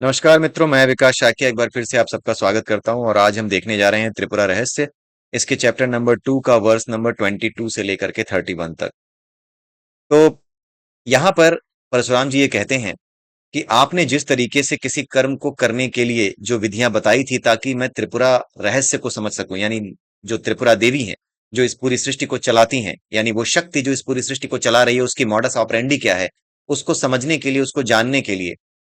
नमस्कार मित्रों, मैं विकास शाक्य एक बार फिर से आप सबका स्वागत करता हूं और आज हम देखने जा रहे हैं त्रिपुरा रहस्य। इसके चैप्टर नंबर 2 का वर्स नंबर 22 से लेकर के 31 तक। तो यहाँ पर परशुराम जी ये कहते हैं कि आपने जिस तरीके से किसी कर्म को करने के लिए जो विधियां बताई थी ताकि मैं त्रिपुरा रहस्य को समझ सकूं, यानी जो त्रिपुरा देवी हैं, जो इस पूरी सृष्टि को चलाती हैं, यानी वो शक्ति जो इस पूरी सृष्टि को चला रही है, उसकी मॉडस ऑपरेंडी क्या है, उसको समझने के लिए, उसको जानने के लिए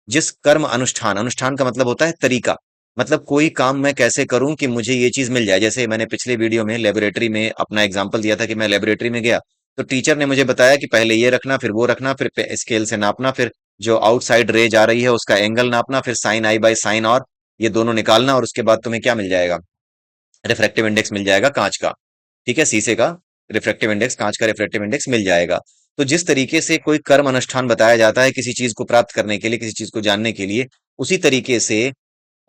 जिस कर्म अनुष्ठान, अनुष्ठान का मतलब होता है तरीका, मतलब कोई काम मैं कैसे करूं कि मुझे ये चीज मिल जाए। जैसे मैंने पिछले वीडियो में लेबोरेटरी में अपना एग्जांपल दिया था कि मैं लेबोरेटरी में गया तो टीचर ने मुझे बताया कि पहले ये रखना, फिर वो रखना, फिर स्केल से नापना, फिर जो आउटसाइड रे जा रही है उसका एंगल नापना, फिर साइन आई बाय साइन और ये दोनों निकालना, और उसके बाद तुम्हें क्या मिल जाएगा, रिफ्रैक्टिव इंडेक्स मिल जाएगा कांच का। ठीक है, शीशे का रिफ्रैक्टिव इंडेक्स, कांच का रिफ्रैक्टिव इंडेक्स मिल जाएगा। तो जिस तरीके से कोई कर्म अनुष्ठान बताया जाता है किसी चीज को प्राप्त करने के लिए, किसी चीज को जानने के लिए, उसी तरीके से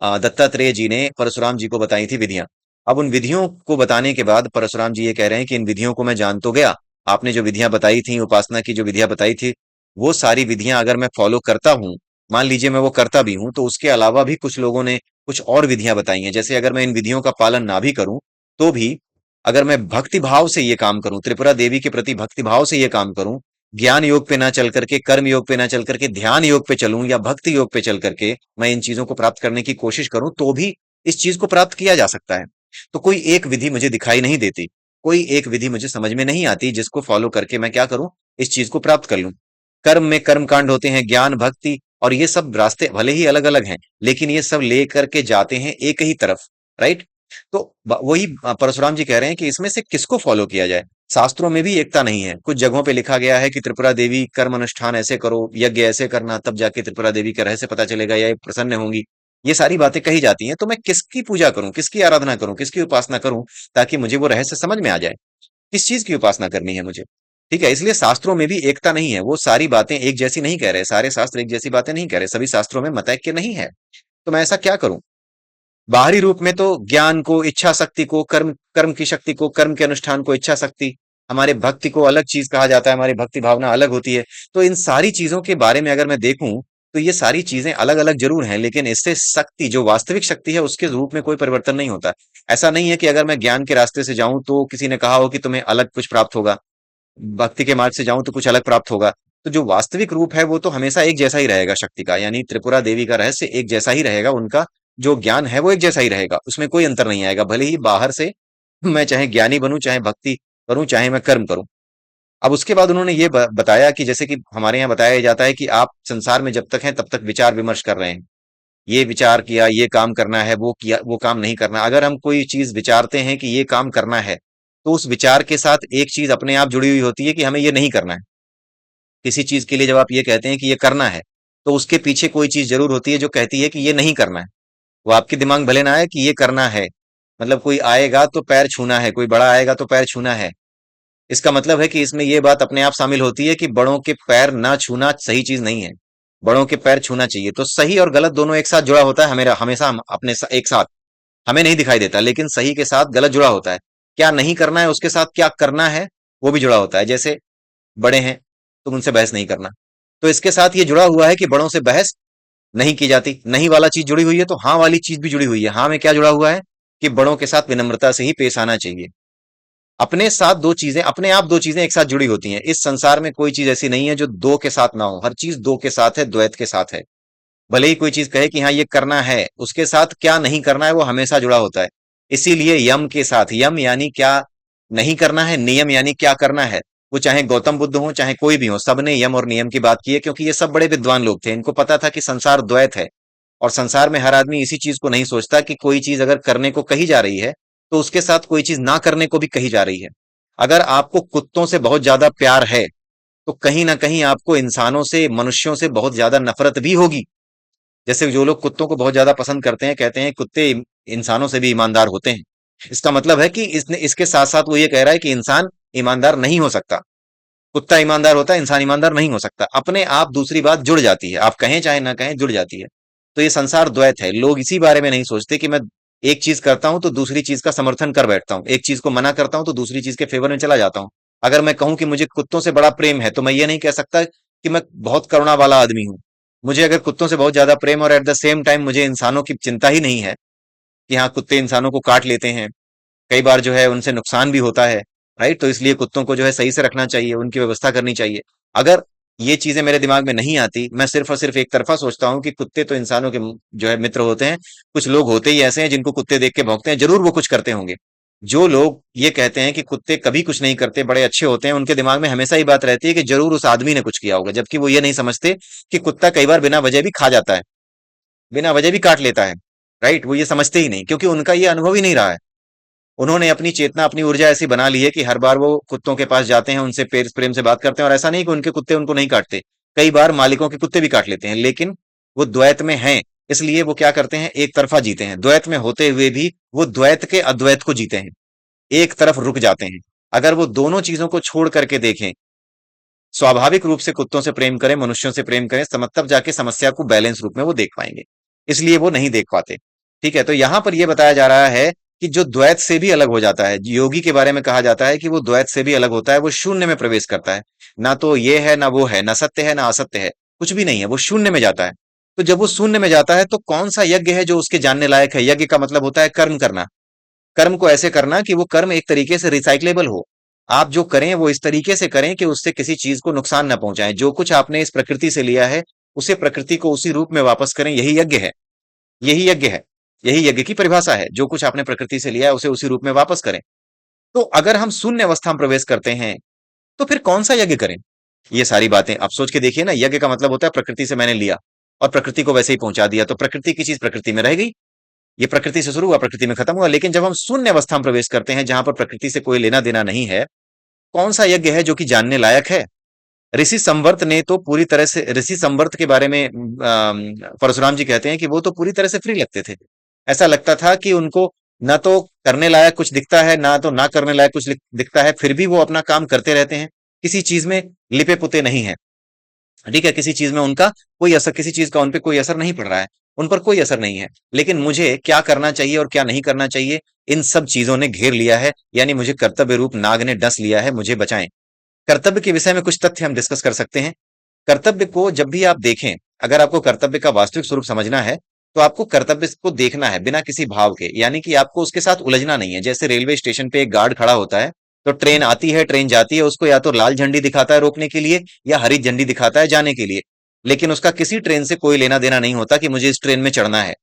दत्तात्रेय जी ने परशुराम जी को बताई थी विधियां। अब उन विधियों को बताने के बाद परशुराम जी ये कह रहे हैं कि इन विधियों को मैं जान तो गया, आपने जो विधियां बताई थी, उपासना की जो विधियां बताई थी, वो सारी विधियां अगर मैं फॉलो करता हूँ, मान लीजिए मैं वो करता भी हूं, तो उसके अलावा भी कुछ लोगों ने कुछ और विधियां बताई हैं। जैसे अगर मैं इन विधियों का पालन ना भी करूं तो भी अगर मैं भक्ति भाव से ये काम करूं, त्रिपुरा देवी के प्रति भक्ति भाव से ये काम करूं, ज्ञान योग पे ना चल करके, कर्म योग पे ना चल करके, ध्यान योग पे चलूं या भक्ति योग पे चल करके मैं इन चीजों को प्राप्त करने की कोशिश करूं, तो भी इस चीज को प्राप्त किया जा सकता है। तो कोई एक विधि मुझे दिखाई नहीं देती, कोई एक विधि मुझे समझ में नहीं आती जिसको फॉलो करके मैं क्या करूं, इस चीज को प्राप्त कर लूं। कर्म में कर्म कांड होते हैं, ज्ञान, भक्ति, और ये सब रास्ते भले ही अलग अलग हैं, लेकिन ये सब लेकर के जाते हैं एक ही तरफ। राइट। तो वही परशुराम जी कह रहे हैं कि इसमें से किसको फॉलो किया जाए। शास्त्रों में भी एकता नहीं है। कुछ जगहों पे लिखा गया है कि त्रिपुरा देवी कर्म अनुष्ठान ऐसे करो, यज्ञ ऐसे करना, तब जाके त्रिपुरा देवी का रहस्य पता चलेगा या ये प्रसन्न होंगी। ये सारी बातें कही जाती हैं, तो मैं किसकी पूजा करूं, किसकी आराधना करूं, किसकी उपासना करूं ताकि मुझे वो रहस्य समझ में आ जाए, किस चीज की उपासना करनी है मुझे। ठीक है, इसलिए शास्त्रों में भी एकता नहीं है। वो सारी बातें एक जैसी नहीं कह रहे, सारे शास्त्र एक जैसी बातें नहीं कह रहे, सभी शास्त्रों में मतैक्य नहीं है। तो मैं ऐसा क्या करूं। बाहरी रूप में तो ज्ञान को, इच्छा शक्ति को, कर्म कर्म की शक्ति को, कर्म के अनुष्ठान को इच्छा शक्ति, हमारे भक्ति को अलग चीज कहा जाता है, हमारी भक्ति भावना अलग होती है। तो इन सारी चीजों के बारे में अगर मैं देखूं तो ये सारी चीजें अलग अलग जरूर हैं, लेकिन इससे शक्ति, जो वास्तविक शक्ति है, उसके रूप में कोई परिवर्तन नहीं होता। ऐसा नहीं है कि अगर मैं ज्ञान के रास्ते से जाऊं तो किसी ने कहा हो कि तुम्हें अलग कुछ प्राप्त होगा, भक्ति के मार्ग से जाऊं तो कुछ अलग प्राप्त होगा। तो जो वास्तविक रूप है वो तो हमेशा एक जैसा ही रहेगा शक्ति का, यानी त्रिपुरा देवी का रहस्य एक जैसा ही रहेगा, उनका जो ज्ञान है वो एक जैसा ही रहेगा, उसमें कोई अंतर नहीं आएगा। भले ही बाहर से मैं चाहे ज्ञानी बनूं, चाहे भक्ति करूं, चाहे मैं कर्म करूं। अब उसके बाद उन्होंने ये बताया कि जैसे कि हमारे यहाँ बताया जाता है कि आप संसार में जब तक हैं तब तक विचार विमर्श कर रहे हैं, ये विचार किया, ये काम करना है, वो किया, वो काम नहीं करना। अगर हम कोई चीज विचारते हैं कि ये काम करना है, तो उस विचार के साथ एक चीज अपने आप जुड़ी हुई होती है कि हमें ये नहीं करना है। किसी चीज के लिए जब आप ये कहते हैं कि ये करना है, तो उसके पीछे कोई चीज जरूर होती है जो कहती है कि ये नहीं करना है। वो आपके दिमाग में भले ना आए कि ये करना है, मतलब कोई आएगा तो पैर छूना है, कोई बड़ा आएगा तो पैर छूना है। इसका मतलब है कि इसमें ये बात अपने आप शामिल होती है कि बड़ों के पैर ना छूना सही चीज नहीं है, बड़ों के पैर छूना चाहिए। तो सही और गलत दोनों एक साथ जुड़ा होता है, हमें हमेशा हम अपने एक साथ हमें नहीं दिखाई देता, लेकिन सही के साथ गलत जुड़ा होता है। क्या नहीं करना है उसके साथ क्या करना है वो भी जुड़ा होता है। जैसे बड़े हैं तो उनसे बहस नहीं करना, तो इसके साथ ये जुड़ा हुआ है कि बड़ों से बहस नहीं की जाती। नहीं वाला चीज जुड़ी हुई है तो हाँ वाली चीज भी जुड़ी हुई है। हाँ में क्या जुड़ा हुआ है कि बड़ों के साथ विनम्रता से ही पेश आना चाहिए। अपने साथ दो चीजें, अपने आप दो चीजें एक साथ जुड़ी होती हैं। इस संसार में कोई चीज ऐसी नहीं है जो दो के साथ ना हो, हर चीज दो के साथ है, द्वैत के साथ है। भले ही कोई चीज कहे कि हाँ ये करना है, उसके साथ क्या नहीं करना है वो हमेशा जुड़ा होता है। इसीलिए यम के साथ, यम यानी क्या नहीं करना है, नियम यानी क्या करना है। वो चाहे गौतम बुद्ध हो, चाहे कोई भी हो, सबने यम और नियम की बात की है, क्योंकि ये सब बड़े विद्वान लोग थे। इनको पता था कि संसार द्वैत है, और संसार में हर आदमी इसी चीज को नहीं सोचता कि कोई चीज अगर करने को कही जा रही है तो उसके साथ कोई चीज ना करने को भी कही जा रही है। अगर आपको कुत्तों से बहुत ज्यादा प्यार है तो कहीं ना कहीं आपको इंसानों से, मनुष्यों से बहुत ज्यादा नफरत भी होगी। जैसे जो लोग कुत्तों को बहुत ज्यादा पसंद करते हैं, कहते हैं कुत्ते इंसानों से भी ईमानदार होते हैं। इसका मतलब है कि इसने, इसके साथ साथ वो ये कह रहा है कि इंसान ईमानदार नहीं हो सकता। कुत्ता ईमानदार होता है, इंसान ईमानदार नहीं हो सकता। अपने आप दूसरी बात जुड़ जाती है, आप कहें चाहे ना कहें जुड़ जाती है। तो ये संसार द्वैत है। लोग इसी बारे में नहीं सोचते कि मैं एक चीज करता हूं तो दूसरी चीज का समर्थन कर बैठता हूं, एक चीज को मना करता हूं तो दूसरी चीज के फेवर में चला जाता हूं। अगर मैं कहूं कि मुझे कुत्तों से बड़ा प्रेम है तो मैं ये नहीं कह सकता कि मैं बहुत करुणा वाला आदमी हूं। मुझे अगर कुत्तों से बहुत ज्यादा प्रेम और एट द सेम टाइम मुझे इंसानों की चिंता ही नहीं है कि हाँ कुत्ते इंसानों को काट लेते हैं, कई बार जो है उनसे नुकसान भी होता है, राइट? तो इसलिए कुत्तों को जो है सही से रखना चाहिए, उनकी व्यवस्था करनी चाहिए। अगर ये चीजें मेरे दिमाग में नहीं आती, मैं सिर्फ और सिर्फ एक तरफा सोचता हूँ कि कुत्ते तो इंसानों के जो है मित्र होते हैं, कुछ लोग होते ही ऐसे हैं जिनको कुत्ते देख के भौंकते हैं, जरूर वो कुछ करते होंगे। जो लोग ये कहते हैं कि कुत्ते कभी कुछ नहीं करते, बड़े अच्छे होते हैं, उनके दिमाग में हमेशा ही बात रहती है कि जरूर उस आदमी ने कुछ किया होगा, जबकि वो ये नहीं समझते कि कुत्ता कई बार बिना वजह भी खा जाता है, बिना वजह भी काट लेता है, राइट? वो ये समझते ही नहीं, क्योंकि उनका ये अनुभव ही नहीं रहा है। उन्होंने अपनी चेतना, अपनी ऊर्जा ऐसी बना ली है कि हर बार वो कुत्तों के पास जाते हैं, उनसे प्रेम से बात करते हैं, और ऐसा नहीं कि उनके कुत्ते उनको नहीं काटते। कई बार मालिकों के कुत्ते भी काट लेते हैं, लेकिन वो द्वैत में हैं, इसलिए वो क्या करते हैं, एक तरफा जीते हैं। द्वैत में होते हुए भी वो द्वैत के अद्वैत को जीते हैं, एक तरफ रुक जाते हैं। अगर वो दोनों चीजों को छोड़ करके देखें, स्वाभाविक रूप से कुत्तों से प्रेम करें, मनुष्यों से प्रेम करें, तब जाके समस्या को बैलेंस रूप में वो देख पाएंगे। इसलिए वो नहीं देख पाते। ठीक है, तो यहां पर यह बताया जा रहा है कि जो द्वैत से भी अलग हो जाता है, योगी के बारे में कहा जाता है कि वो द्वैत से भी अलग होता है, वो शून्य में प्रवेश करता है। ना तो ये है ना वो है, ना सत्य है ना असत्य है, कुछ भी नहीं है, वो शून्य में जाता है। तो जब वो शून्य में जाता है तो कौन सा यज्ञ है जो उसके जानने लायक है? यज्ञ का मतलब होता है कर्म करना। कर्म को ऐसे करना कि वो कर्म एक तरीके से रिसाइक्लेबल हो। आप जो करें वो इस तरीके से करें कि उससे किसी चीज को नुकसान ना पहुंचाएं। जो कुछ आपने इस प्रकृति से लिया है, उसे प्रकृति को उसी रूप में वापस करें, यही यज्ञ है। यही यज्ञ है, यही यज्ञ की परिभाषा है। जो कुछ आपने प्रकृति से लिया है उसे उसी रूप में वापस करें। तो अगर हम शून्य अवस्था में प्रवेश करते हैं तो फिर कौन सा यज्ञ करें? ये सारी बातें आप सोच के देखिए ना। यज्ञ का मतलब होता है प्रकृति से मैंने लिया और प्रकृति को वैसे ही पहुंचा दिया, तो प्रकृति की चीज प्रकृति में रह गई। ये प्रकृति से शुरू हुआ, प्रकृति में खत्म हुआ। लेकिन जब हम शून्य अवस्था में प्रवेश करते हैं, जहां पर प्रकृति से कोई लेना देना नहीं है, कौन सा यज्ञ है जो कि जानने लायक है? ऋषि संवर्त ने तो पूरी तरह से, ऋषि संवर्त के बारे में परशुराम जी कहते हैं कि वो तो पूरी तरह से फ्री लगते थे। ऐसा लगता था कि उनको ना तो करने लायक कुछ दिखता है, ना तो ना करने लायक कुछ दिखता है, फिर भी वो अपना काम करते रहते हैं। किसी चीज में लिपे पुते नहीं है, ठीक है? किसी चीज में उनका कोई असर, किसी चीज का उन पे कोई असर नहीं पड़ रहा है, उन पर कोई असर नहीं है। लेकिन मुझे क्या करना चाहिए और क्या नहीं करना चाहिए, इन सब चीजों ने घेर लिया है, यानी मुझे कर्तव्य रूप नाग ने डस लिया है। मुझे बचाएं। कर्तव्य के विषय में कुछ तथ्य हम डिस्कस कर सकते हैं। कर्तव्य को जब भी आप देखें, अगर आपको कर्तव्य का वास्तविक स्वरूप समझना है, तो आपको कर्तव्य को देखना है बिना किसी भाव के, यानी कि आपको उसके साथ उलझना नहीं है। जैसे रेलवे स्टेशन पे एक गार्ड खड़ा होता है, तो ट्रेन आती है, ट्रेन जाती है, उसको या तो लाल झंडी दिखाता है रोकने के लिए, या हरी झंडी दिखाता है जाने के लिए। लेकिन उसका किसी ट्रेन से कोई लेना देना नहीं होता कि मुझे इस ट्रेन में चढ़ना है,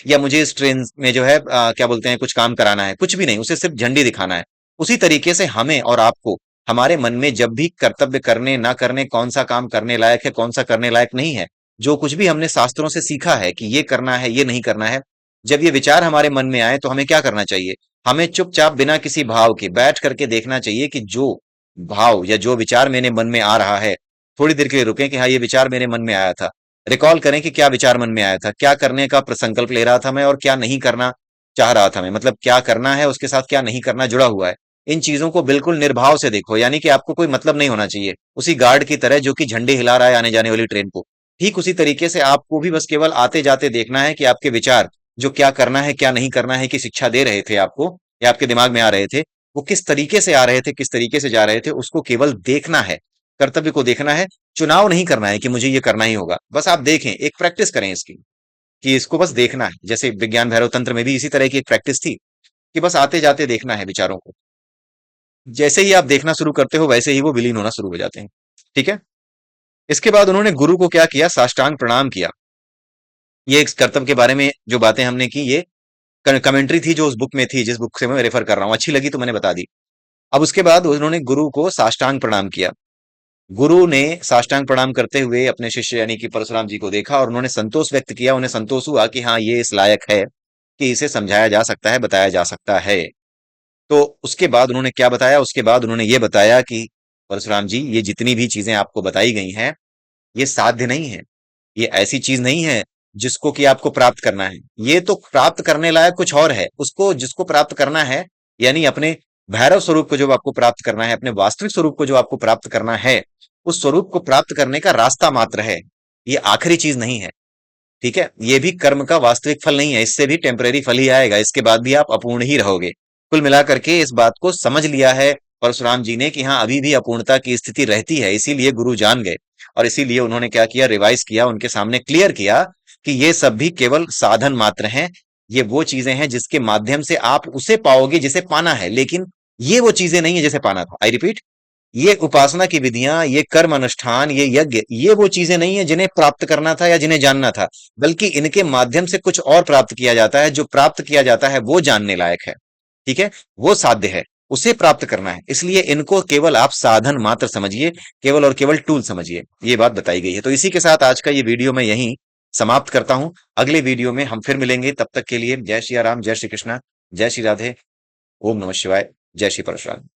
या मुझे इस ट्रेन में जो है क्या बोलते हैं, कुछ काम कराना है, कुछ भी नहीं, उसे सिर्फ झंडी दिखाना है। उसी तरीके से हमें और आपको, हमारे मन में जब भी कर्तव्य करने ना करने, कौन सा काम करने लायक है, कौन सा करने लायक नहीं है, जो कुछ भी हमने शास्त्रों से सीखा है कि ये करना है, ये नहीं करना है, जब ये विचार हमारे मन में आए तो हमें क्या करना चाहिए? हमें चुपचाप बिना किसी भाव के बैठ करके देखना चाहिए कि जो भाव या जो विचार मेरे मन में आ रहा है, थोड़ी देर के लिए रुकें कि हाँ ये विचार मेरे मन में आया था। रिकॉल करें कि क्या विचार मन में आया था, क्या करने का प्रसंकल्प ले रहा था मैं, और क्या नहीं करना चाह रहा था मैं, मतलब क्या करना है उसके साथ क्या नहीं करना जुड़ा हुआ है। इन चीजों को बिल्कुल निर्भाव से देखो, यानी कि आपको कोई मतलब नहीं होना चाहिए, उसी गार्ड की तरह जो कि झंडे हिला रहा है आने जाने वाली ट्रेन को। ठीक उसी तरीके से आपको भी बस केवल आते जाते देखना है कि आपके विचार, जो क्या करना है क्या नहीं करना है की शिक्षा दे रहे थे आपको, या आपके दिमाग में आ रहे थे, वो किस तरीके से आ रहे थे, किस तरीके से जा रहे थे, उसको केवल देखना है। कर्तव्य को देखना है, चुनाव नहीं करना है कि मुझे ये करना ही होगा। बस आप देखें, एक प्रैक्टिस करें इसकी, कि इसको बस देखना है। जैसे विज्ञान भैरव तंत्र में भी इसी तरह की एक प्रैक्टिस थी कि बस आते जाते देखना है विचारों को। जैसे ही आप देखना शुरू करते हो, वैसे ही वो विलीन होना शुरू हो जाते हैं। ठीक है? इसके बाद उन्होंने गुरु को क्या किया, साष्टांग प्रणाम किया। ये इस कर्तव्य के बारे में जो बातें हमने की, ये कमेंट्री थी जो उस बुक में थी, जिस बुक से मैं रेफर कर रहा हूं। अच्छी लगी तो मैंने बता दी। अब उसके बाद उन्होंने गुरु को साष्टांग प्रणाम किया। गुरु ने साष्टांग प्रणाम करते हुए अपने शिष्य यानी कि परशुराम जी को देखा, और उन्होंने संतोष व्यक्त किया। उन्हें संतोष हुआ कि हाँ ये इस लायक है कि इसे समझाया जा सकता है, बताया जा सकता है। तो उसके बाद उन्होंने क्या बताया? उसके बाद उन्होंने ये बताया कि परशुराम जी, ये जितनी भी चीजें आपको बताई गई हैं, ये साध्य नहीं है। ये ऐसी चीज नहीं है जिसको कि आपको प्राप्त करना है। ये तो प्राप्त करने लायक कुछ और है। उसको जिसको प्राप्त करना है, यानी अपने भैरव स्वरूप को जो आपको प्राप्त करना है, अपने वास्तविक स्वरूप को जो आपको प्राप्त करना है, उस स्वरूप को प्राप्त करने का रास्ता मात्र है। ये आखिरी चीज नहीं है। ठीक है? ये भी कर्म का वास्तविक फल नहीं है। इससे भी टेम्परेरी फल ही आएगा, इसके बाद भी आप अपूर्ण ही रहोगे। कुल मिलाकर के इस बात को समझ लिया है परशुराम जी ने कि हाँ अभी भी अपूर्णता की स्थिति रहती है, इसीलिए गुरु जान गए। और इसीलिए उन्होंने क्या किया, रिवाइज किया, उनके सामने क्लियर किया कि ये सब भी केवल साधन मात्र हैं। ये वो चीजें हैं जिसके माध्यम से आप उसे पाओगे जिसे पाना है, लेकिन ये वो चीजें नहीं है जिसे पाना था। आई रिपीट, ये उपासना की विधियां, ये कर्म अनुष्ठान, ये यज्ञ, ये वो चीजें नहीं है जिन्हें प्राप्त करना था या जिन्हें जानना था, बल्कि इनके माध्यम से कुछ और प्राप्त किया जाता है। जो प्राप्त किया जाता है वो जानने लायक है, ठीक है, वो साध्य है, उसे प्राप्त करना है। इसलिए इनको केवल आप साधन मात्र समझिए, केवल और केवल टूल समझिए। ये बात बताई गई है। तो इसी के साथ आज का ये वीडियो मैं यहीं समाप्त करता हूं। अगले वीडियो में हम फिर मिलेंगे, तब तक के लिए जय श्री राम, जय श्री कृष्णा, जय श्री राधे, ओम नमः शिवाय, जय श्री परशुराम।